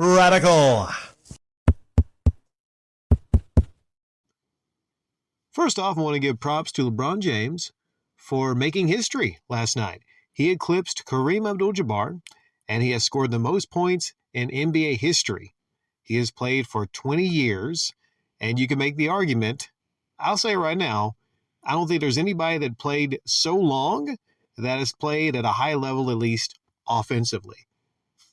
Radical. First off, I want to give props to LeBron James for making history last night. He eclipsed Kareem Abdul-Jabbar, and he has scored the most points in NBA history. He has played for 20 years, and you can make the argument, I'll say it right now, I don't think there's anybody that played so long that has played at a high level, at least offensively.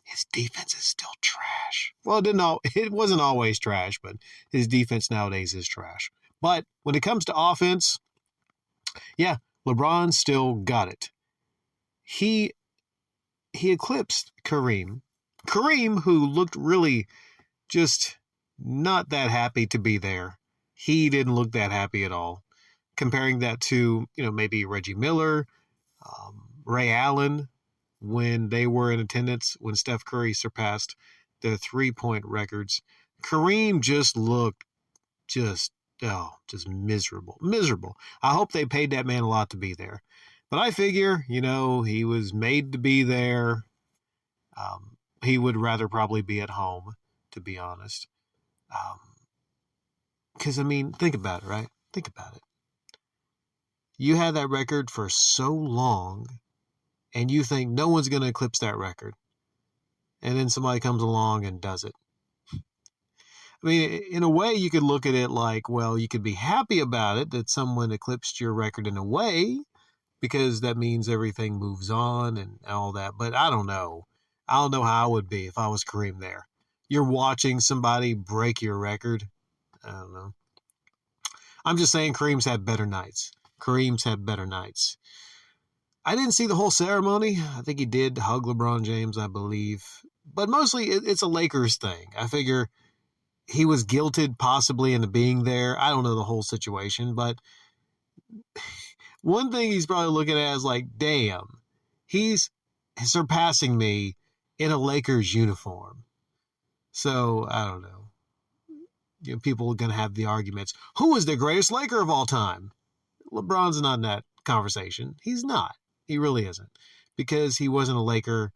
His defense is still trash. Well, it wasn't always trash, but his defense nowadays is trash. But when it comes to offense, yeah, LeBron still got it. He eclipsed Kareem. Kareem, who looked really just not that happy to be there. He didn't look that happy at all. Comparing that to, maybe Reggie Miller, Ray Allen, when they were in attendance, when Steph Curry surpassed their three-point records. Kareem just looked just miserable. Miserable. I hope they paid that man a lot to be there. But I figure, he was made to be there. He would rather probably be at home, to be honest. Because, think about it, right? Think about it. You had that record for so long, and you think no one's going to eclipse that record. And then somebody comes along and does it. In a way, you could look at it like, well, you could be happy about it, that someone eclipsed your record in a way, because that means everything moves on and all that. But I don't know. I don't know how I would be if I was Kareem there. You're watching somebody break your record. I don't know. I'm just saying Kareem's had better nights. I didn't see the whole ceremony. I think he did hug LeBron James, I believe. But mostly it's a Lakers thing. I figure he was guilted possibly into being there. I don't know the whole situation, but one thing he's probably looking at is like, damn, he's surpassing me in a Lakers uniform. So, I don't know. People are going to have the arguments. Who is the greatest Laker of all time? LeBron's not in that conversation. He's not. He really isn't. Because he wasn't a Laker,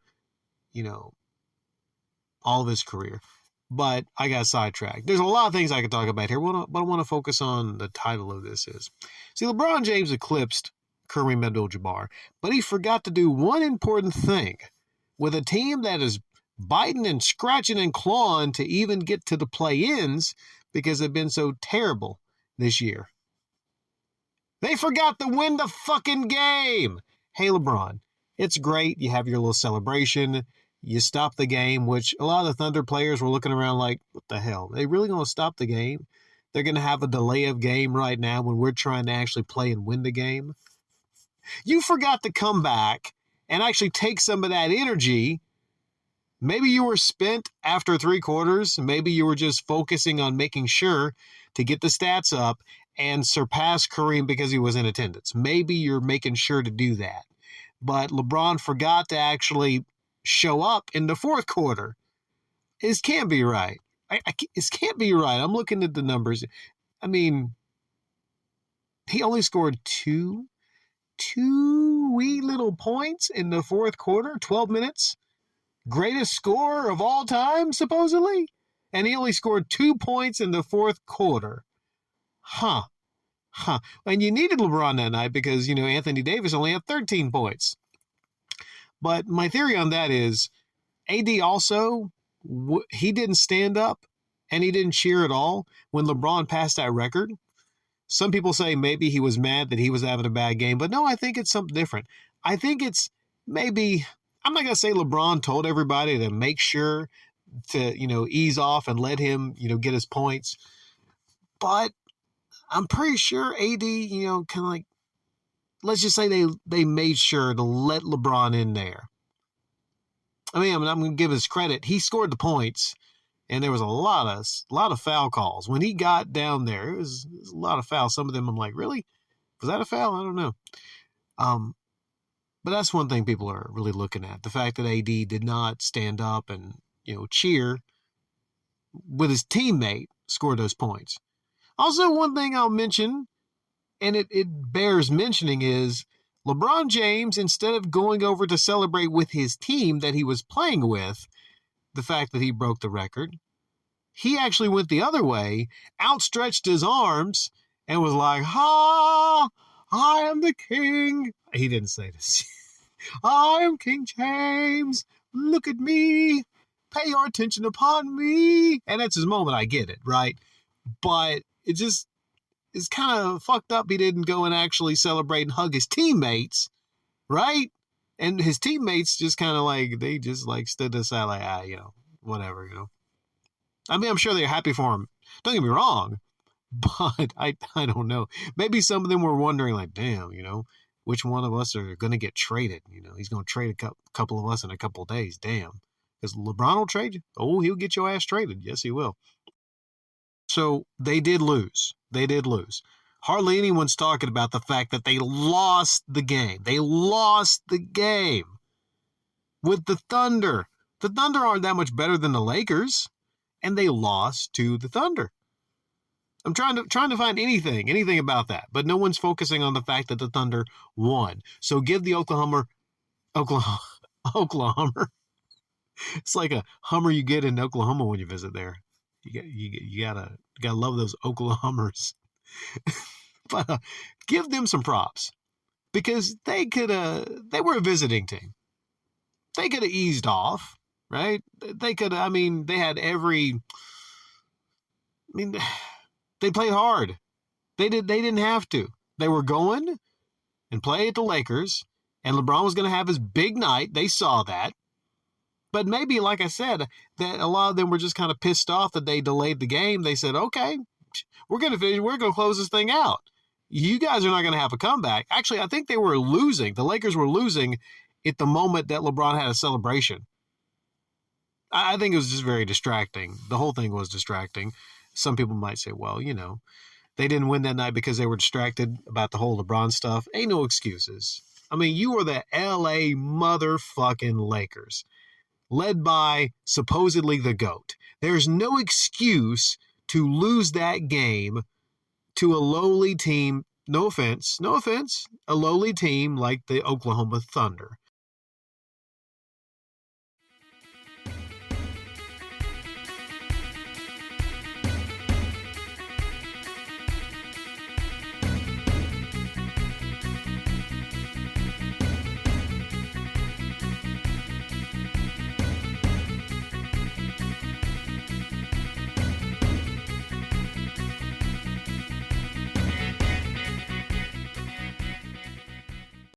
all of his career. But I got sidetracked. There's a lot of things I could talk about here, but I want to focus on the title of this is. See, LeBron James eclipsed Kareem Abdul-Jabbar, but he forgot to do one important thing. With a team that is biting and scratching and clawing to even get to the play-ins because they've been so terrible this year. They forgot to win the fucking game. Hey, LeBron, it's great. You have your little celebration. You stop the game, which a lot of the Thunder players were looking around like, what the hell? Are they really going to stop the game? They're going to have a delay of game right now when we're trying to actually play and win the game. You forgot to come back and actually take some of that energy. Maybe you were spent after three quarters. Maybe you were just focusing on making sure to get the stats up and surpass Kareem because he was in attendance. Maybe you're making sure to do that. But LeBron forgot to actually show up in the fourth quarter. This can't be right. This can't be right. I'm looking at the numbers. He only scored two wee little points in the fourth quarter, 12 minutes. Greatest scorer of all time, supposedly. And he only scored 2 points in the fourth quarter. Huh. And you needed LeBron that night because, Anthony Davis only had 13 points. But my theory on that is AD also, he didn't stand up and he didn't cheer at all when LeBron passed that record. Some people say maybe he was mad that he was having a bad game, but no, I think it's something different. I think it's maybe, I'm not going to say LeBron told everybody to make sure to, ease off and let him, get his points. But I'm pretty sure AD, kind of like, let's just say they made sure to let LeBron in there. I'm going to give his credit. He scored the points, and there was a lot of foul calls. When he got down there, it was a lot of fouls. Some of them I'm like, really? Was that a foul? I don't know. But that's one thing people are really looking at. The fact that AD did not stand up and, cheer with his teammate score those points. Also, one thing I'll mention, and it bears mentioning, is LeBron James, instead of going over to celebrate with his team that he was playing with, the fact that he broke the record. He actually went the other way, outstretched his arms, and was like, "Ha! I am the king." He didn't say this. "I am King James. Look at me. Pay your attention upon me." And that's his moment. I get it, right? But it just is kind of fucked up. He didn't go and actually celebrate and hug his teammates, right? And his teammates just kind of like, they just like stood aside like, whatever, I mean, I'm sure they're happy for him. Don't get me wrong, but I don't know. Maybe some of them were wondering like, damn, which one of us are going to get traded? He's going to trade a couple of us in a couple of days. Damn. Because LeBron will trade you. Oh, he'll get your ass traded. Yes, he will. So they did lose. They did lose. Hardly anyone's talking about the fact that they lost the game. They lost the game with the Thunder. The Thunder aren't that much better than the Lakers, and they lost to the Thunder. I'm trying to find anything about that, but no one's focusing on the fact that the Thunder won. So give the Oklahoma. It's like a Hummer you get in Oklahoma when you visit there. You gotta love those Oklahomers. But give them some props because they were a visiting team. They could have eased off, right? They could. I mean, they had every. I mean, they played hard. They didn't have to. They were going and play at the Lakers, and LeBron was going to have his big night. They saw that. But maybe, like I said, that a lot of them were just kind of pissed off that they delayed the game. They said, okay, we're going to finish. We're going to close this thing out. You guys are not going to have a comeback. Actually, I think they were losing. The Lakers were losing at the moment that LeBron had a celebration. I think it was just very distracting. The whole thing was distracting. Some people might say, well, they didn't win that night because they were distracted about the whole LeBron stuff. Ain't no excuses. I mean, you are the LA motherfucking Lakers, led by supposedly the GOAT. There's no excuse to lose that game to a lowly team. No offense, a lowly team like the Oklahoma Thunder.